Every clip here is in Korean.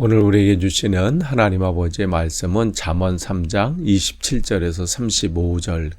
오늘 우리에게 주시는 하나님 아버지의 말씀은 잠언 3장 27절에서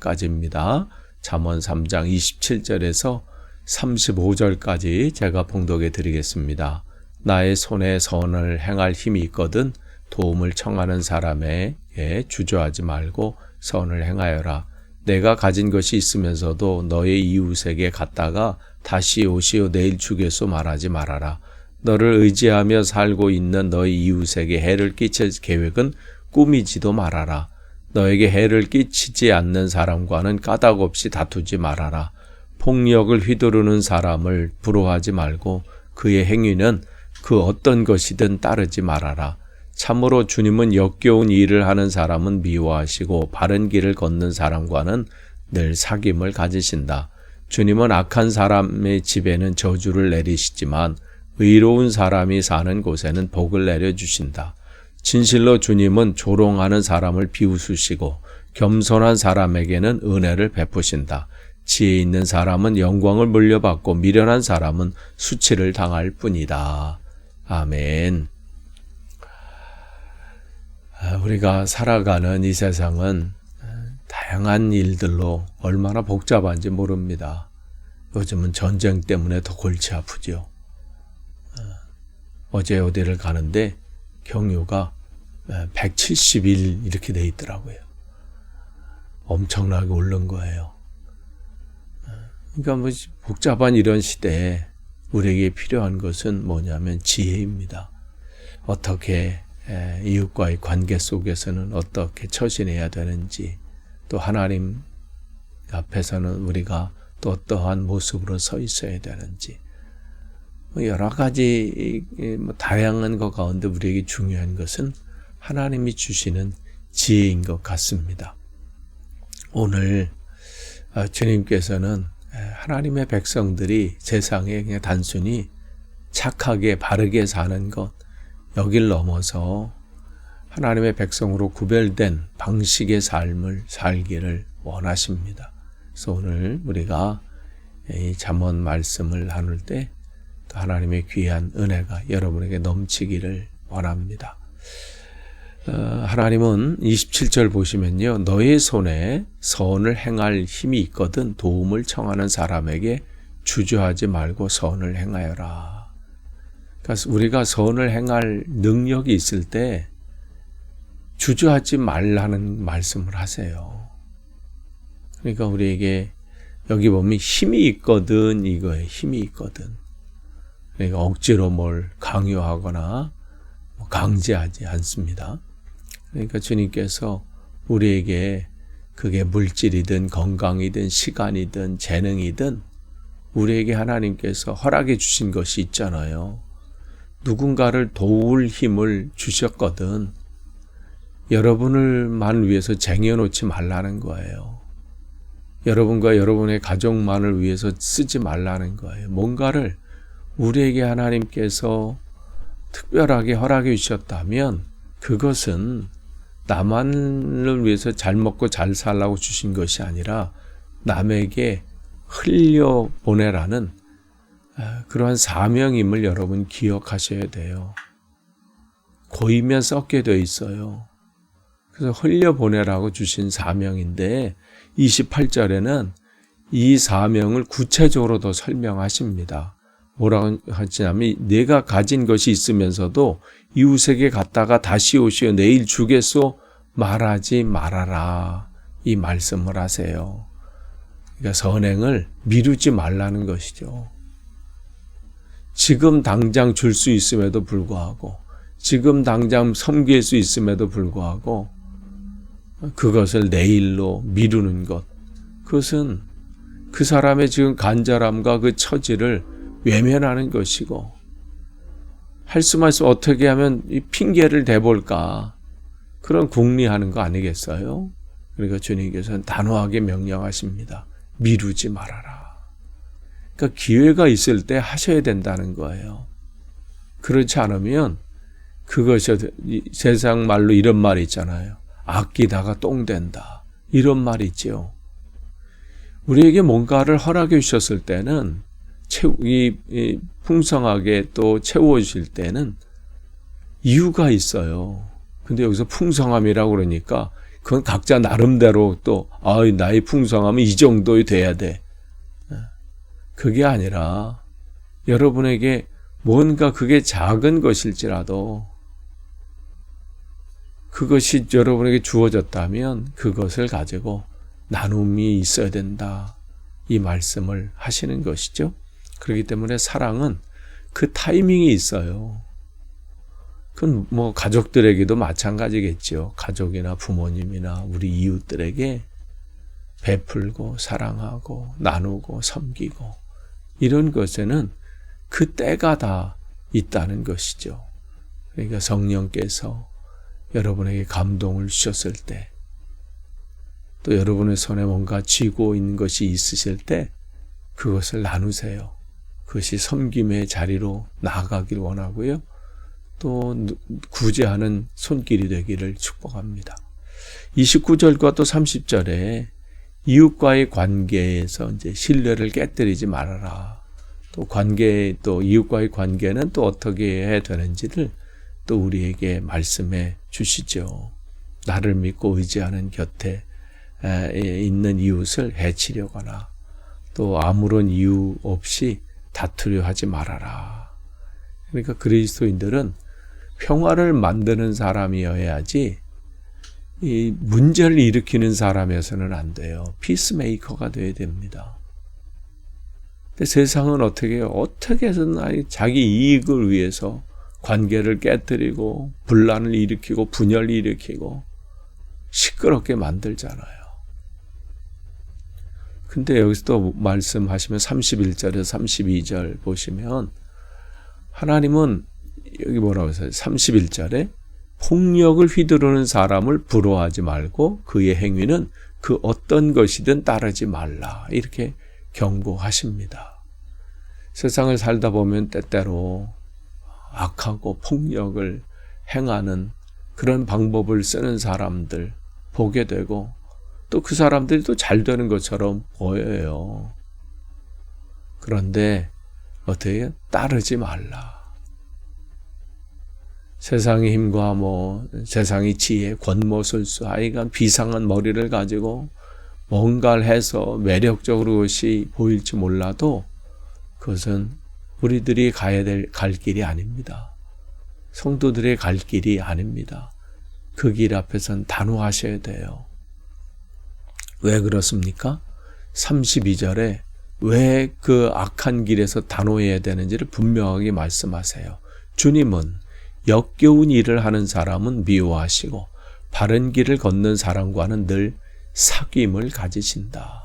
35절까지입니다. 잠언 3장 27절에서 35절까지 제가 봉독해 드리겠습니다. 나의 손에 선을 행할 힘이 있거든 도움을 청하는 사람에게 주저하지 말고 선을 행하여라. 내가 가진 것이 있으면서도 너의 이웃에게 갔다가 다시 오시오 내일 주겠소 말하지 말아라. 너를 의지하며 살고 있는 너희 이웃에게 해를 끼칠 계획은 꾸미지도 말아라. 너에게 해를 끼치지 않는 사람과는 까닭 없이 다투지 말아라. 폭력을 휘두르는 사람을 부러워하지 말고 그의 행위는 그 어떤 것이든 따르지 말아라. 참으로 주님은 역겨운 일을 하는 사람은 미워하시고 바른 길을 걷는 사람과는 늘 사귐을 가지신다. 주님은 악한 사람의 집에는 저주를 내리시지만 의로운 사람이 사는 곳에는 복을 내려주신다. 진실로 주님은 조롱하는 사람을 비웃으시고 겸손한 사람에게는 은혜를 베푸신다. 지혜 있는 사람은 영광을 물려받고 미련한 사람은 수치를 당할 뿐이다. 아멘. 우리가 살아가는 이 세상은 다양한 일들로 얼마나 복잡한지 모릅니다. 요즘은 전쟁 때문에 더 골치 아프죠. 어제 어디를 가는데 경유가 170일 이렇게 돼 있더라고요. 엄청나게 오른 거예요. 그러니까 복잡한 이런 시대에 우리에게 필요한 것은 뭐냐면 지혜입니다. 어떻게 이웃과의 관계 속에서는 어떻게 처신해야 되는지, 또 하나님 앞에서는 우리가 또 어떠한 모습으로 서 있어야 되는지, 여러 가지 다양한 것 가운데 우리에게 중요한 것은 하나님이 주시는 지혜인 것 같습니다. 오늘 주님께서는 하나님의 백성들이 세상에 그냥 단순히 착하게 바르게 사는 것, 여길 넘어서 하나님의 백성으로 구별된 방식의 삶을 살기를 원하십니다. 그래서 오늘 우리가 이 잠언 말씀을 나눌 때 하나님의 귀한 은혜가 여러분에게 넘치기를 원합니다. 하나님은 27절 보시면요, 너의 손에 선을 행할 힘이 있거든 도움을 청하는 사람에게 주저하지 말고 선을 행하여라. 그러니까 우리가 선을 행할 능력이 있을 때 주저하지 말라는 말씀을 하세요. 그러니까 우리에게 여기 보면 힘이 있거든, 이거에 힘이 있거든. 그러니까 억지로 뭘 강요하거나 강제하지 않습니다. 그러니까 주님께서 우리에게 그게 물질이든 건강이든 시간이든 재능이든 우리에게 하나님께서 허락해 주신 것이 있잖아요. 누군가를 도울 힘을 주셨거든 여러분을만 위해서 쟁여놓지 말라는 거예요. 여러분과 여러분의 가족만을 위해서 쓰지 말라는 거예요. 뭔가를 우리에게 하나님께서 특별하게 허락해 주셨다면 그것은 나만을 위해서 잘 먹고 잘 살라고 주신 것이 아니라 남에게 흘려보내라는 그러한 사명임을 여러분 기억하셔야 돼요. 고이면 썩게 돼 있어요. 그래서 흘려보내라고 주신 사명인데 28절에는 이 사명을 구체적으로 더 설명하십니다. 뭐라고 하시냐면 내가 가진 것이 있으면서도 이웃에게 갔다가 다시 오시오 내일 주겠소 말하지 말아라 이 말씀을 하세요. 그러니까 선행을 미루지 말라는 것이죠. 지금 당장 줄 수 있음에도 불구하고 지금 당장 섬길 수 있음에도 불구하고 그것을 내일로 미루는 것, 그것은 그 사람의 지금 간절함과 그 처지를 외면하는 것이고 할 수만 있으면 어떻게 하면 이 핑계를 대볼까 그런 궁리하는 거 아니겠어요? 그러니까 주님께서는 단호하게 명령하십니다. 미루지 말아라. 그러니까 기회가 있을 때 하셔야 된다는 거예요. 그렇지 않으면 그것이 세상 말로 이런 말이 있잖아요. 아끼다가 똥 된다. 이런 말이 있죠. 우리에게 뭔가를 허락해 주셨을 때는 풍성하게 또 채워주실 때는 이유가 있어요. 근데 여기서 풍성함이라고 그러니까 그건 각자 나름대로 또 나의 풍성함은 이 정도 돼야 돼. 그게 아니라 여러분에게 뭔가 그게 작은 것일지라도 그것이 여러분에게 주어졌다면 그것을 가지고 나눔이 있어야 된다. 이 말씀을 하시는 것이죠. 그렇기 때문에 사랑은 그 타이밍이 있어요. 그건 뭐 가족들에게도 마찬가지겠죠. 가족이나 부모님이나 우리 이웃들에게 베풀고 사랑하고 나누고 섬기고 이런 것에는 그 때가 다 있다는 것이죠. 그러니까 성령께서 여러분에게 감동을 주셨을 때, 또 여러분의 손에 뭔가 쥐고 있는 것이 있으실 때 그것을 나누세요. 그것이 섬김의 자리로 나아가길 원하고요. 또 구제하는 손길이 되기를 축복합니다. 29절과 또 30절에 이웃과의 관계에서 이제 신뢰를 깨뜨리지 말아라. 또 이웃과의 관계는 또 어떻게 해야 되는지를 또 우리에게 말씀해 주시죠. 나를 믿고 의지하는 곁에 있는 이웃을 해치려거나 또 아무런 이유 없이 다투려 하지 말아라. 그러니까 그리스도인들은 평화를 만드는 사람이어야지 이 문제를 일으키는 사람이어서는 안 돼요. 피스메이커가 돼야 됩니다. 근데 세상은 어떻게 해서든 자기 이익을 위해서 관계를 깨뜨리고 분란을 일으키고 분열을 일으키고 시끄럽게 만들잖아요. 근데 여기서 또 말씀하시면 31절에서 32절 보시면 하나님은 여기 뭐라고 했어요? 31절에 폭력을 휘두르는 사람을 부러워하지 말고 그의 행위는 그 어떤 것이든 따르지 말라. 이렇게 경고하십니다. 세상을 살다 보면 때때로 악하고 폭력을 행하는 그런 방법을 쓰는 사람들 보게 되고 또 그 사람들이 또 잘 되는 것처럼 보여요. 그런데 어떻게 따르지 말라. 세상의 힘과 세상의 지혜, 권모술수, 하여간 비상한 머리를 가지고 뭔가를 해서 매력적으로 그것이 보일지 몰라도 그것은 우리들이 갈 길이 아닙니다. 성도들의 갈 길이 아닙니다. 그 길 앞에선 단호하셔야 돼요. 왜 그렇습니까? 32절에 왜 그 악한 길에서 단호해야 되는지를 분명하게 말씀하세요. 주님은 역겨운 일을 하는 사람은 미워하시고 바른 길을 걷는 사람과는 늘 사귐을 가지신다.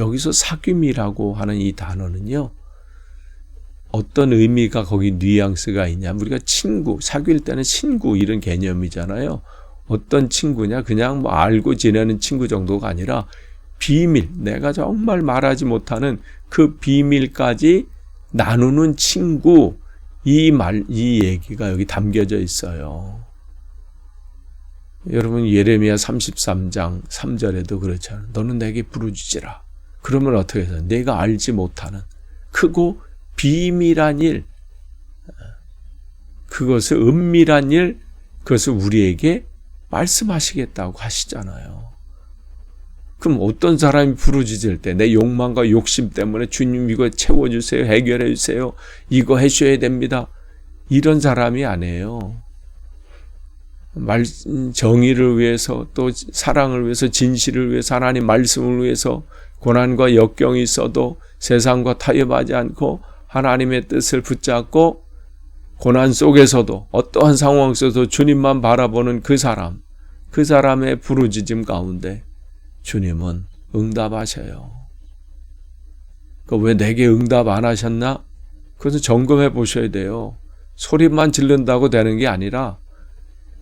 여기서 사귐이라고 하는 이 단어는요. 어떤 의미가 거기 뉘앙스가 있냐. 우리가 친구, 사귈 때는 친구 이런 개념이잖아요. 어떤 친구냐. 그냥 알고 지내는 친구 정도가 아니라 비밀, 내가 정말 말하지 못하는 그 비밀까지 나누는 친구, 이 얘기가 여기 담겨져 있어요. 여러분 예레미야 33장 3절에도 그렇잖아요. 너는 내게 부르짖으라. 그러면 어떻게 해서 내가 알지 못하는 크고 비밀한 일, 그것을 은밀한 일, 그것을 우리에게 말씀하시겠다고 하시잖아요. 그럼 어떤 사람이 부르짖을 때 내 욕망과 욕심 때문에 주님 이거 채워주세요, 해결해 주세요, 이거 해줘야 됩니다. 이런 사람이 아니에요. 정의를 위해서 또 사랑을 위해서 진실을 위해서 하나님 말씀을 위해서 고난과 역경이 있어도 세상과 타협하지 않고 하나님의 뜻을 붙잡고 고난 속에서도 어떠한 상황 속에서도 주님만 바라보는 그 사람의 부르짖음 가운데 주님은 응답하셔요. 왜 내게 응답 안 하셨나? 그것을 점검해 보셔야 돼요. 소리만 지른다고 되는 게 아니라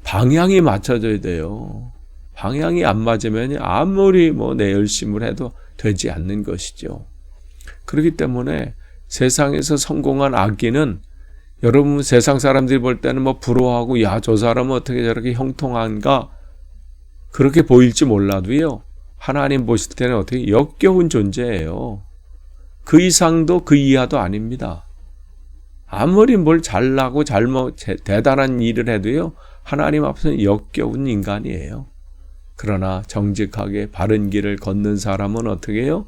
방향이 맞춰져야 돼요. 방향이 안 맞으면 아무리 내 열심을 해도 되지 않는 것이죠. 그렇기 때문에 세상에서 성공한 악인은 여러분 세상 사람들이 볼 때는 부러워하고 야, 저 사람은 어떻게 저렇게 형통한가 그렇게 보일지 몰라도요. 하나님 보실 때는 어떻게 역겨운 존재예요. 그 이상도 그 이하도 아닙니다. 아무리 뭘 잘나고 대단한 일을 해도요, 하나님 앞에서는 역겨운 인간이에요. 그러나 정직하게 바른 길을 걷는 사람은 어떻게 해요?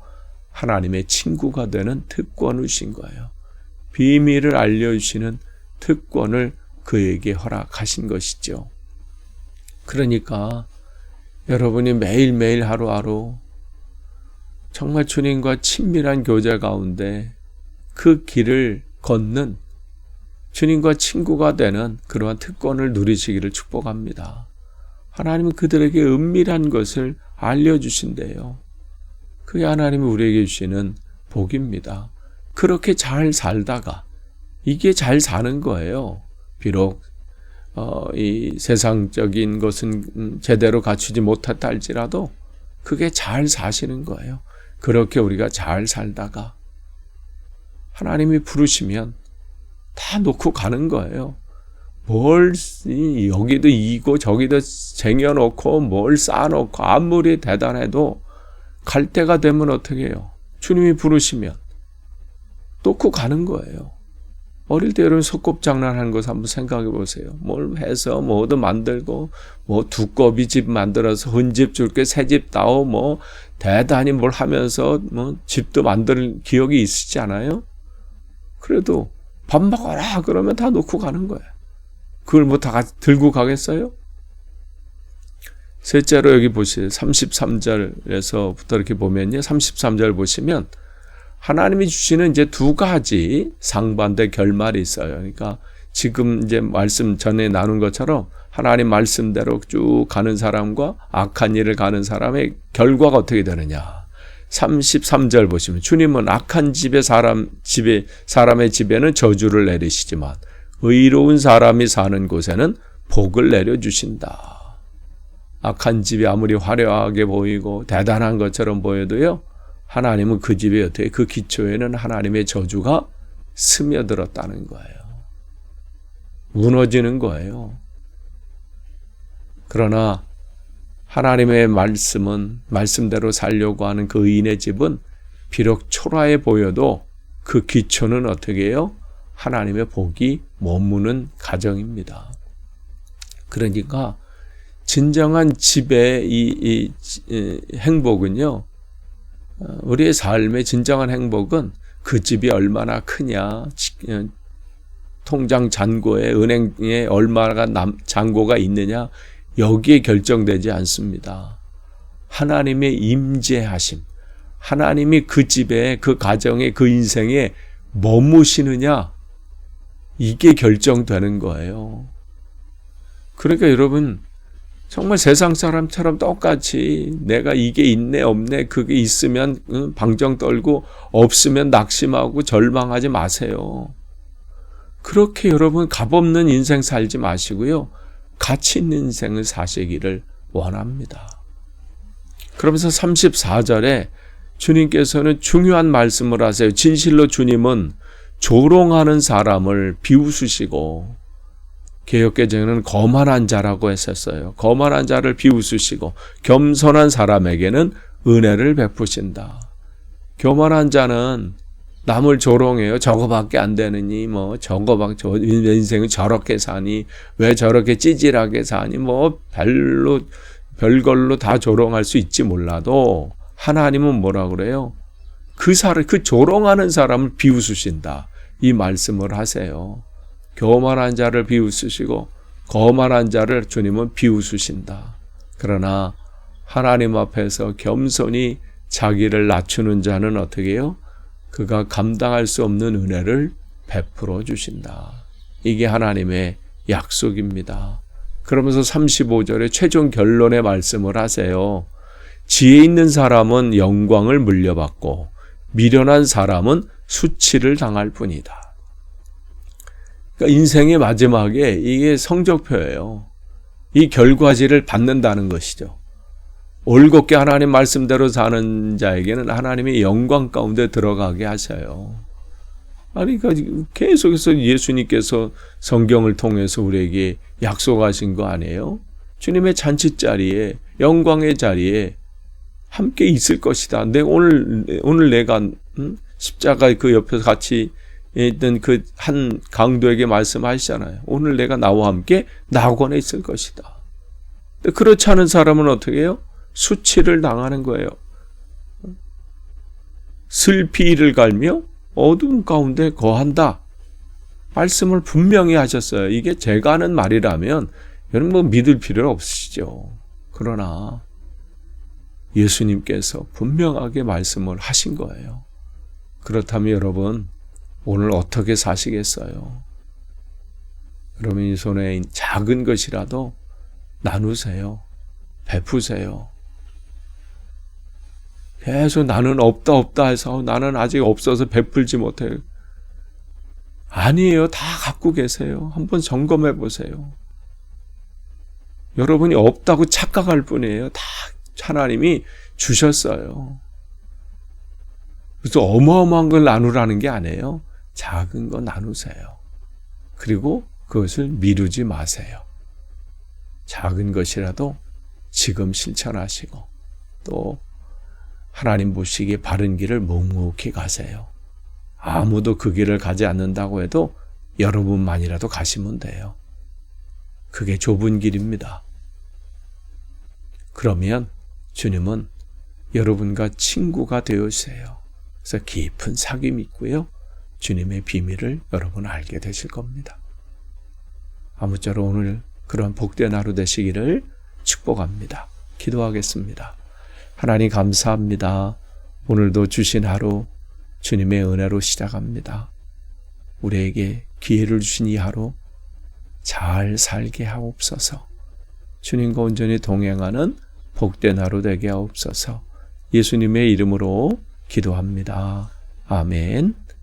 하나님의 친구가 되는 특권을 주신 거예요. 비밀을 알려주시는 특권을 그에게 허락하신 것이죠. 그러니까 여러분이 매일매일 하루하루 정말 주님과 친밀한 교제 가운데 그 길을 걷는 주님과 친구가 되는 그러한 특권을 누리시기를 축복합니다. 하나님은 그들에게 은밀한 것을 알려주신대요. 그게 하나님이 우리에게 주시는 복입니다. 그렇게 잘 살다가 이게 잘 사는 거예요. 비록 이 세상적인 것은 제대로 갖추지 못했다 할지라도 그게 잘 사시는 거예요. 그렇게 우리가 잘 살다가 하나님이 부르시면 다 놓고 가는 거예요. 뭘 여기도 이고 저기도 쟁여놓고 뭘 쌓아놓고 아무리 대단해도 갈 때가 되면 어떻게 해요? 주님이 부르시면 놓고 가는 거예요. 어릴 때 여러분 소꿉장난하는 것 한번 생각해 보세요. 뭘 해서 뭐도 만들고 뭐 두꺼비 집 만들어서 헌집 줄게 새집 따오 뭐 대단히 뭘 하면서 뭐 집도 만들 기억이 있으시지 않아요? 그래도 밥 먹어라 그러면 다 놓고 가는 거예요. 그걸 뭐 다 들고 가겠어요? 셋째로 여기 보세요. 33절에서부터 이렇게 보면요. 33절 보시면 하나님이 주시는 이제 두 가지 상반된 결말이 있어요. 그러니까 지금 이제 말씀 전에 나눈 것처럼 하나님 말씀대로 쭉 가는 사람과 악한 일을 가는 사람의 결과가 어떻게 되느냐. 33절 보시면 주님은 악한 사람의 집에는 저주를 내리시지만 의로운 사람이 사는 곳에는 복을 내려주신다. 악한 집이 아무리 화려하게 보이고 대단한 것처럼 보여도요, 하나님은 그 집에 어떻게 그 기초에는 하나님의 저주가 스며들었다는 거예요. 무너지는 거예요. 그러나 하나님의 말씀은 말씀대로 살려고 하는 그 의인의 집은 비록 초라해 보여도 그 기초는 어떻게 해요? 하나님의 복이 머무는 가정입니다. 그러니까 진정한 집의 이 행복은요, 우리의 삶의 진정한 행복은 그 집이 얼마나 크냐, 통장 잔고에 은행에 얼마나 잔고가 있느냐, 여기에 결정되지 않습니다. 하나님의 임재하심, 하나님이 그 집에, 그 가정에, 그 인생에 머무시느냐, 이게 결정되는 거예요. 그러니까 여러분, 정말 세상 사람처럼 똑같이 내가 이게 있네 없네 그게 있으면 방정 떨고 없으면 낙심하고 절망하지 마세요. 그렇게 여러분 값없는 인생 살지 마시고요. 가치 있는 인생을 사시기를 원합니다. 그러면서 34절에 주님께서는 중요한 말씀을 하세요. 진실로 주님은 조롱하는 사람을 비웃으시고, 개역개정에는 거만한 자라고 했었어요. 거만한 자를 비웃으시고 겸손한 사람에게는 은혜를 베푸신다. 교만한 자는 남을 조롱해요. 저거밖에 안 되느니 뭐 저거밖에 인생은 저렇게 사니 왜 저렇게 찌질하게 사니 뭐 별걸로 다 조롱할 수 있지 몰라도 하나님은 뭐라 그래요? 그 조롱하는 사람을 비웃으신다. 이 말씀을 하세요. 교만한 자를 비웃으시고 거만한 자를 주님은 비웃으신다. 그러나 하나님 앞에서 겸손히 자기를 낮추는 자는 어떻게 해요? 그가 감당할 수 없는 은혜를 베풀어 주신다. 이게 하나님의 약속입니다. 그러면서 35절에 최종 결론의 말씀을 하세요. 지혜 있는 사람은 영광을 물려받고 미련한 사람은 수치를 당할 뿐이다. 그러니까 인생의 마지막에 이게 성적표예요. 이 결과지를 받는다는 것이죠. 올곧게 하나님 말씀대로 사는 자에게는 하나님의 영광 가운데 들어가게 하셔요. 아니, 그러니까 계속해서 예수님께서 성경을 통해서 우리에게 약속하신 거 아니에요? 주님의 잔치 자리에, 영광의 자리에 함께 있을 것이다. 오늘 내가 십자가 그 옆에서 같이 있던 그 한 강도에게 말씀하시잖아요. 오늘 내가 나와 함께 낙원에 있을 것이다. 근데 그렇지 않은 사람은 어떻게 해요? 수치를 당하는 거예요. 슬피 이를 갈며 어두운 가운데 거한다. 말씀을 분명히 하셨어요. 이게 제가 하는 말이라면 여러분 뭐 믿을 필요 없으시죠. 그러나 예수님께서 분명하게 말씀을 하신 거예요. 그렇다면 여러분 오늘 어떻게 사시겠어요? 여러분이 손에 작은 것이라도 나누세요. 베푸세요. 계속 나는 없다 해서 나는 아직 없어서 베풀지 못해요. 아니에요. 다 갖고 계세요. 한번 점검해 보세요. 여러분이 없다고 착각할 뿐이에요. 다 하나님이 주셨어요. 그래서 어마어마한 걸 나누라는 게 아니에요. 작은 거 나누세요. 그리고 그것을 미루지 마세요. 작은 것이라도 지금 실천하시고 또 하나님 보시기에 바른 길을 묵묵히 가세요. 아무도 그 길을 가지 않는다고 해도 여러분만이라도 가시면 돼요. 그게 좁은 길입니다. 그러면 주님은 여러분과 친구가 되어주세요. 그래서 깊은 사귐이 있고요. 주님의 비밀을 여러분 알게 되실 겁니다. 아무쪼록 오늘 그런 복된 하루 되시기를 축복합니다. 기도하겠습니다. 하나님 감사합니다. 오늘도 주신 하루 주님의 은혜로 시작합니다. 우리에게 기회를 주신 이 하루 잘 살게 하옵소서. 주님과 온전히 동행하는 복된 하루 되게 하옵소서. 예수님의 이름으로 기도합니다. 아멘.